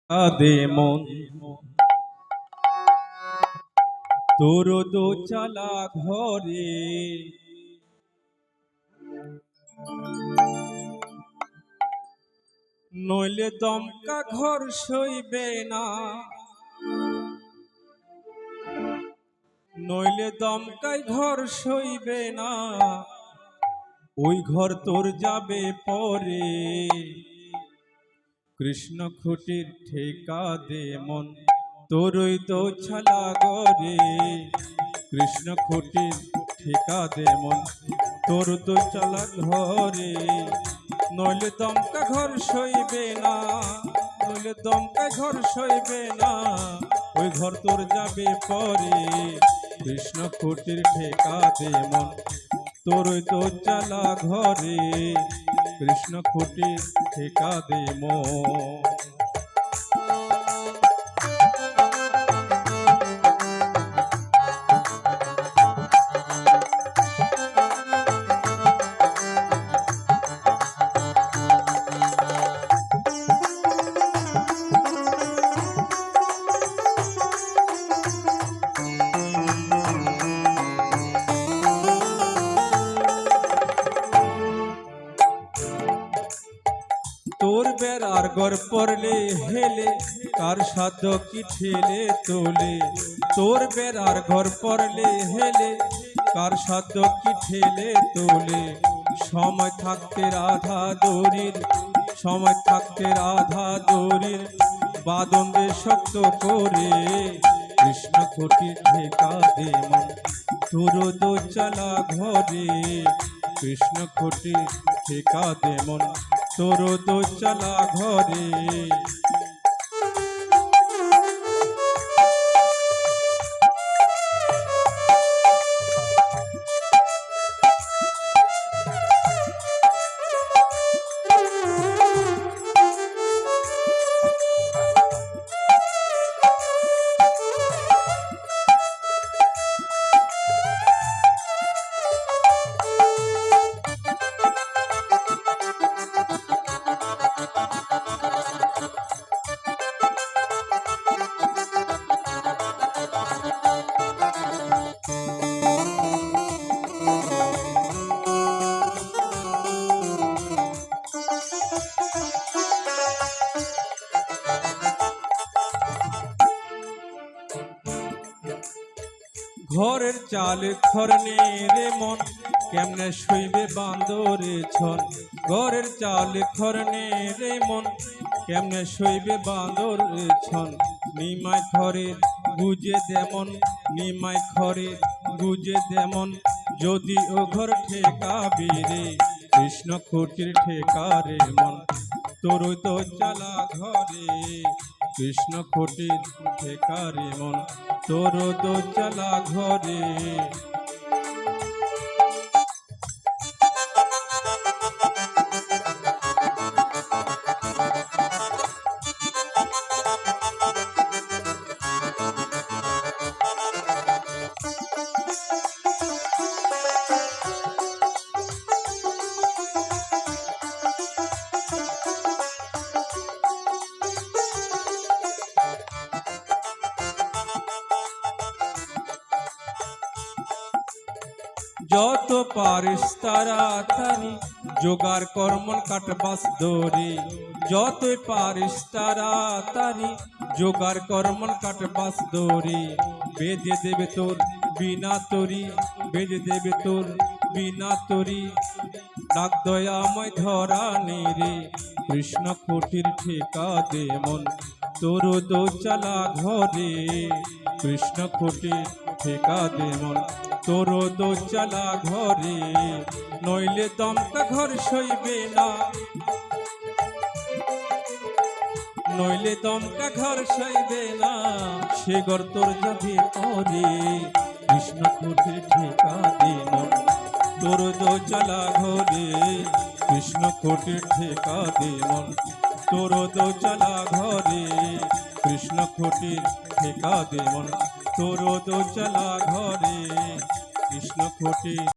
দে মন তোর দোচালা ঘরে নইলে দমকা ঘর সইবে না, নইলে দমকাই ঘর সইবে না, ওই ঘর তোর যাবে পরে। কৃষ্ণ খুঁটির ঠেকা দে মন তোর ওই দোছালা ঘরে। কৃষ্ণ খুঁটির ঠেকা দে মন তোর দোছালা ঘরে, নইলে দমকা ঘর সইবে না, নইলে দমকা ঘর সইবে না, ওই ঘর তোর যাবে পরে। কৃষ্ণ খুঁটির ঠেকা দে মন তোর ওই দোছালা ঘরে। কৃষ্ণ খুঁটির ঠেকা দে মন। তোর বেড়ার ঘর পড়লে হেলে কার সাধ্য কি ঠেলে তোলে। তোর বেড়ার ঘর পড়লে হেলে কার সাধ্য কি ঠেলে তোলে। সময় থাকতে রাধা দড়ির, সময় থাকতে রাধা দড়ির বাঁধন দে শক্ত করে। কৃষ্ণ খুঁটির ঠেকা দে মন তোর দোছালা ঘরে। কৃষ্ণ খুঁটির ঠেকা দে মন তোর দোছালা ঘরে। ঘরের চাল খরনে রে মন কেমনে শুইবে বান্দরে ছন। ঘরের চাল খরনে রে মন কেমনে শুইবে বান্দরে ছন। নিমাই খরে গুজে দেমন, নিমাই খরে গুজে দেমন, যদি ও ঘর ঠেকাবি রে। কৃষ্ণ খুঁটির ঠেকা রে মন তোর দোছালা ঘরে। কৃষ্ণ খুঁটির ঠেকা রে মন তোর দোছালা ঘরে। যত পারিস তাড়াতাড়ি জোগাড় কর্মন কাটবাস দড়ি। যতই পারিস তাড়াতাড়ি জোগাড় কর্মন কাটবাস দড়ি। বেঁধে দেবে তোর বিনা তরি, বেঁধে দেবে তোর বিনা তরি, ডাক দয়াময় ধরা রে। কৃষ্ণ খুঁটির ঠেকা দে মন তোর দোছালা ঘরে। কৃষ্ণ খুঁটির ঠেকা দে মন তোর দোছালা ঘরে, নইলে দমকা ঘর সইবে না, নইলে দমকা ঘর সইবে না, সে ঘর তোর যাবে পরে। কৃষ্ণ খুঁটির ঠেকা দে মন তোর দোছালা ঘরে। কৃষ্ণ খুঁটির ঠেকা দে মন তোর দোছালা ঘরে। কৃষ্ণ খুঁটির ঠেকা দে মন তোর দোছালা ঘরে। কৃষ্ণ খুঁটি।